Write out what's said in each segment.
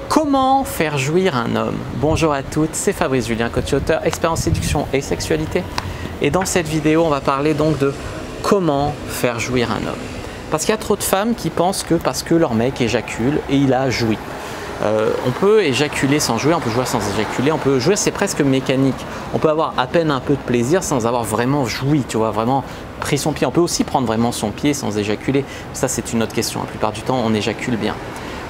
Comment faire jouir un homme? Bonjour à toutes, c'est Fabrice Julien, coach auteur, expert en séduction et sexualité. Et dans cette vidéo, on va parler donc de comment faire jouir un homme. Parce qu'il y a trop de femmes qui pensent que parce que leur mec éjacule et il a joui. On peut éjaculer sans jouir, on peut jouir sans éjaculer, on peut jouir, c'est presque mécanique. On peut avoir à peine un peu de plaisir sans avoir vraiment joui, tu vois, vraiment pris son pied. On peut aussi prendre vraiment son pied sans éjaculer. Ça, c'est une autre question. La plupart du temps, on éjacule bien.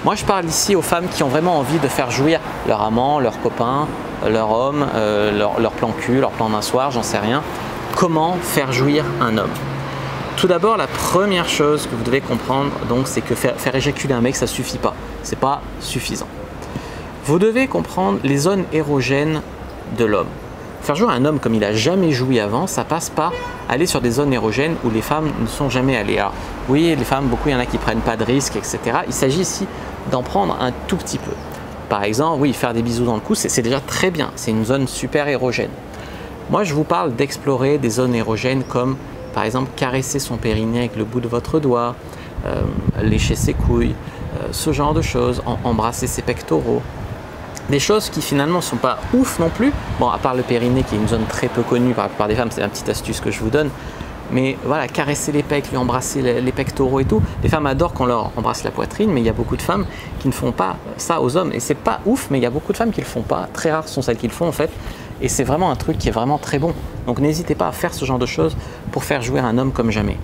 Moi, je parle ici aux femmes qui ont vraiment envie de faire jouir leur amant, leur copain, leur homme, leur plan cul, leur plan d'un soir, j'en sais rien. Comment faire jouir un homme? Tout d'abord, la première chose que vous devez comprendre, c'est que faire éjaculer un mec, ça ne suffit pas. Ce n'est pas suffisant. Vous devez comprendre les zones érogènes de l'homme. Faire jouir un homme comme il n'a jamais joui avant, ça passe par aller sur des zones érogènes où les femmes ne sont jamais allées. Alors oui, les femmes, beaucoup, il y en a qui ne prennent pas de risques, etc. Il s'agit ici d'en prendre un tout petit peu. Par exemple, oui, faire des bisous dans le cou, c'est déjà très bien. C'est une zone super érogène. Moi, je vous parle d'explorer des zones érogènes comme, par exemple, caresser son périnée avec le bout de votre doigt, lécher ses couilles, ce genre de choses, embrasser ses pectoraux. Des choses qui finalement ne sont pas ouf non plus. Bon, à part le périnée qui est une zone très peu connue par la plupart des femmes, c'est la petite astuce que je vous donne. Mais voilà, caresser les pecs, lui embrasser les pectoraux et tout. Les femmes adorent qu'on leur embrasse la poitrine, mais il y a beaucoup de femmes qui ne font pas ça aux hommes. Et c'est pas ouf, mais il y a beaucoup de femmes qui ne le font pas. Très rares sont celles qui le font en fait. Et c'est vraiment un truc qui est vraiment très bon. Donc n'hésitez pas à faire ce genre de choses pour faire jouir un homme comme jamais.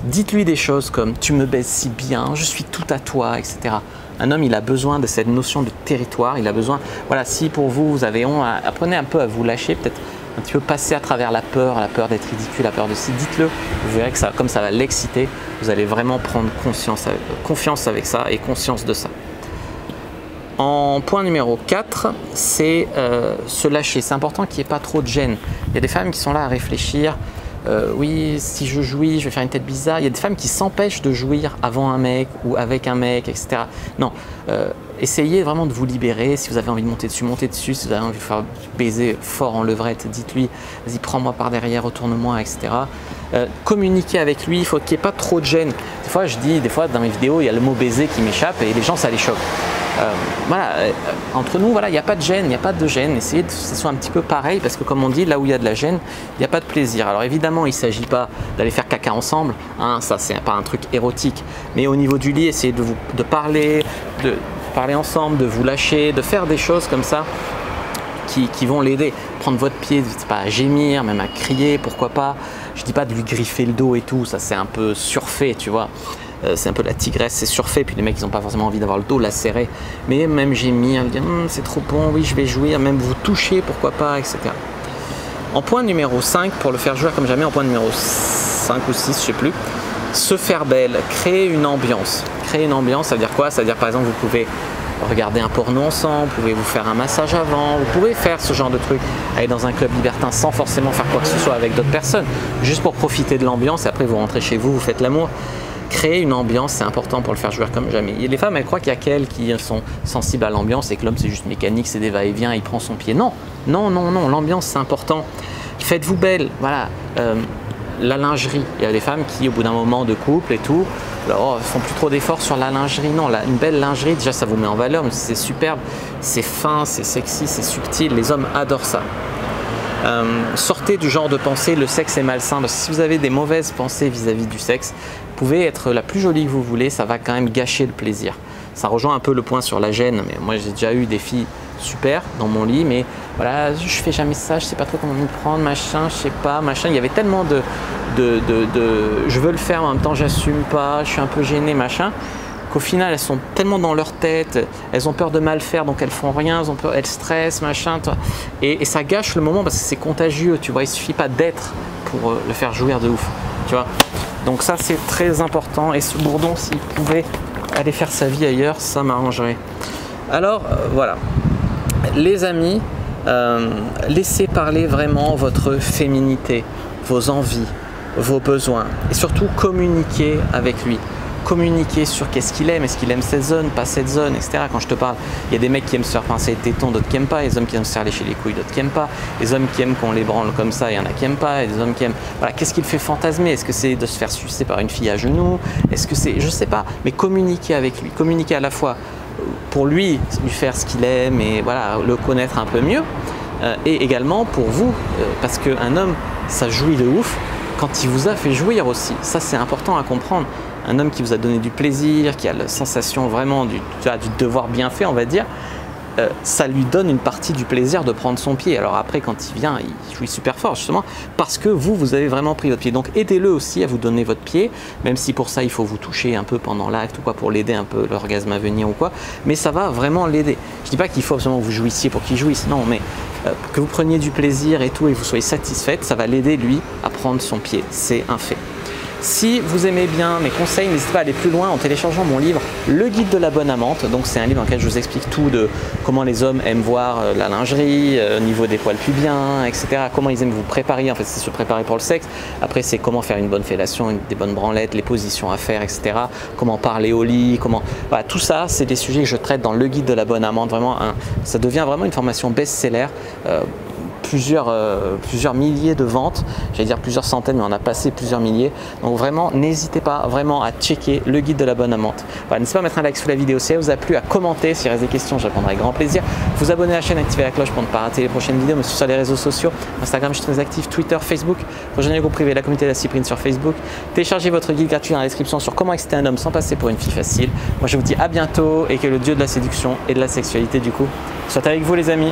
Dites-lui des choses comme « tu me baises si bien, je suis tout à toi », etc. Un homme, il a besoin de cette notion de territoire. Il a besoin, voilà, si pour vous, vous avez honte, apprenez un peu à vous lâcher, peut-être un petit peu passer à travers la peur d'être ridicule, la peur de si, dites-le. Vous verrez que ça, comme ça va l'exciter, vous allez vraiment prendre confiance avec ça et conscience de ça. En point numéro 4, c'est se lâcher. C'est important qu'il n'y ait pas trop de gêne. Il y a des femmes qui sont là à réfléchir. Oui, si je jouis, je vais faire une tête bizarre. Il y a des femmes qui s'empêchent de jouir avant un mec ou avec un mec, etc. Non, essayez vraiment de vous libérer. Si vous avez envie de monter dessus, montez dessus. Si vous avez envie de faire baiser fort en levrette, dites-lui, vas-y, prends-moi par derrière, retourne-moi, etc. Communiquez avec lui, il faut qu'il n'y ait pas trop de gêne. Des fois, je dis, dans mes vidéos, il y a le mot baiser qui m'échappe et les gens, ça les choque. Voilà, entre nous, voilà, il n'y a pas de gêne, il n'y a pas de gêne. Essayez que ce soit un petit peu pareil parce que comme on dit, là où il y a de la gêne, il n'y a pas de plaisir. Alors évidemment, il ne s'agit pas d'aller faire caca ensemble, hein, ça c'est pas un truc érotique. Mais au niveau du lit, essayez de parler ensemble, de vous lâcher, de faire des choses comme ça qui vont l'aider. Prendre votre pied, n'hésitez pas à gémir, même à crier, pourquoi pas. Je ne dis pas de lui griffer le dos et tout, ça c'est un peu surfait, tu vois. C'est un peu la tigresse, c'est surfait, puis les mecs ils n'ont pas forcément envie d'avoir le dos lacéré, mais même gémir, dire c'est trop bon, oui je vais jouir, même vous toucher, pourquoi pas, etc. En point numéro 5, pour le faire jouir comme jamais, en point numéro 5 ou 6, je sais plus, se faire belle, créer une ambiance. Créer une ambiance, ça veut dire quoi? Ça veut dire par exemple vous pouvez regarder un porno ensemble, vous pouvez vous faire un massage avant, vous pouvez faire ce genre de truc, aller dans un club libertin sans forcément faire quoi que ce soit avec d'autres personnes, juste pour profiter de l'ambiance et après vous rentrez chez vous, vous faites l'amour. Créer une ambiance, c'est important pour le faire jouir comme jamais. Et les femmes, elles croient qu'il y a qu'elles qui sont sensibles à l'ambiance et que l'homme c'est juste mécanique, c'est des va-et-vient, il prend son pied. Non, non, non, non, l'ambiance c'est important. Faites-vous belle, voilà. La lingerie, il y a des femmes qui au bout d'un moment de couple et tout, alors, font plus trop d'efforts sur la lingerie. Non, une belle lingerie, déjà ça vous met en valeur, c'est superbe, c'est fin, c'est sexy, c'est subtil, les hommes adorent ça. Sortez du genre de pensée le sexe est malsain, parce que si vous avez des mauvaises pensées vis-à-vis du sexe, vous pouvez être la plus jolie que vous voulez, ça va quand même gâcher le plaisir. Ça rejoint un peu le point sur la gêne, mais moi j'ai déjà eu des filles super dans mon lit, mais voilà, je fais jamais ça, je sais pas trop comment m'y prendre, machin, je sais pas, machin. Il y avait tellement de je veux le faire, mais en même temps j'assume pas, je suis un peu gêné, machin, qu'au final elles sont tellement dans leur tête, elles ont peur de mal faire, donc elles font rien, elles stressent, machin, et ça gâche le moment parce que c'est contagieux, tu vois. Il suffit pas d'être pour le faire jouir de ouf, tu vois. Donc ça c'est très important, et ce bourdon, s'il pouvait aller faire sa vie ailleurs, ça m'arrangerait. Alors voilà, les amis, laissez parler vraiment votre féminité, vos envies, vos besoins, et surtout communiquez avec lui. Communiquer sur qu'est-ce qu'il aime, est-ce qu'il aime cette zone, pas cette zone, etc. Quand je te parle, il y a des mecs qui aiment se faire pincer les tétons, d'autres qui n'aiment pas, les hommes qui aiment se faire lécher les couilles, d'autres qui n'aiment pas, les hommes qui aiment qu'on les branle comme ça, il y en a qui n'aiment pas, et des hommes qui aiment... Voilà, qu'est-ce qu'il fait fantasmer? Est-ce que c'est de se faire sucer par une fille à genoux? Est-ce que c'est... Je sais pas, mais communiquer avec lui, communiquer à la fois pour lui faire ce qu'il aime et voilà, le connaître un peu mieux, et également pour vous, parce qu'un homme, ça jouit de ouf quand il vous a fait jouir aussi. Ça, c'est important à comprendre. Un homme qui vous a donné du plaisir, qui a la sensation vraiment du devoir bien fait, on va dire, ça lui donne une partie du plaisir de prendre son pied. Alors après, quand il vient, il jouit super fort justement parce que vous avez vraiment pris votre pied. Donc aidez-le aussi à vous donner votre pied, même si pour ça il faut vous toucher un peu pendant l'acte ou quoi pour l'aider un peu l'orgasme à venir ou quoi. Mais ça va vraiment l'aider. Je dis pas qu'il faut absolument que vous jouissiez pour qu'il jouisse, non, mais que vous preniez du plaisir et tout et que vous soyez satisfaite, ça va l'aider lui à prendre son pied. C'est un fait. Si vous aimez bien mes conseils, n'hésitez pas à aller plus loin en téléchargeant mon livre Le Guide de la Bonne Amante. Donc c'est un livre dans lequel je vous explique tout de comment les hommes aiment voir la lingerie, au niveau des poils pubiens, etc. Comment ils aiment vous préparer, en fait c'est se préparer pour le sexe. Après c'est comment faire une bonne fellation, des bonnes branlettes, les positions à faire, etc. Comment parler au lit, comment... Voilà, tout ça c'est des sujets que je traite dans Le Guide de la Bonne Amante. Vraiment, ça devient vraiment une formation best-seller. Plusieurs milliers de ventes, j'allais dire plusieurs centaines, mais on a passé plusieurs milliers. Donc vraiment, n'hésitez pas vraiment à checker Le Guide de la Bonne Amante. Voilà, n'hésitez pas à mettre un like sous la vidéo si elle vous a plu, à commenter, s'il reste des questions, je répondrai avec grand plaisir. Vous abonner à la chaîne, activer la cloche pour ne pas rater les prochaines vidéos, me suivre sur les réseaux sociaux, Instagram je suis très actif, Twitter, Facebook, rejoignez le groupe privé, la communauté de la Cyprine sur Facebook, téléchargez votre guide gratuit dans la description sur comment exciter un homme sans passer pour une fille facile. Moi je vous dis à bientôt et que le dieu de la séduction et de la sexualité du coup soit avec vous les amis.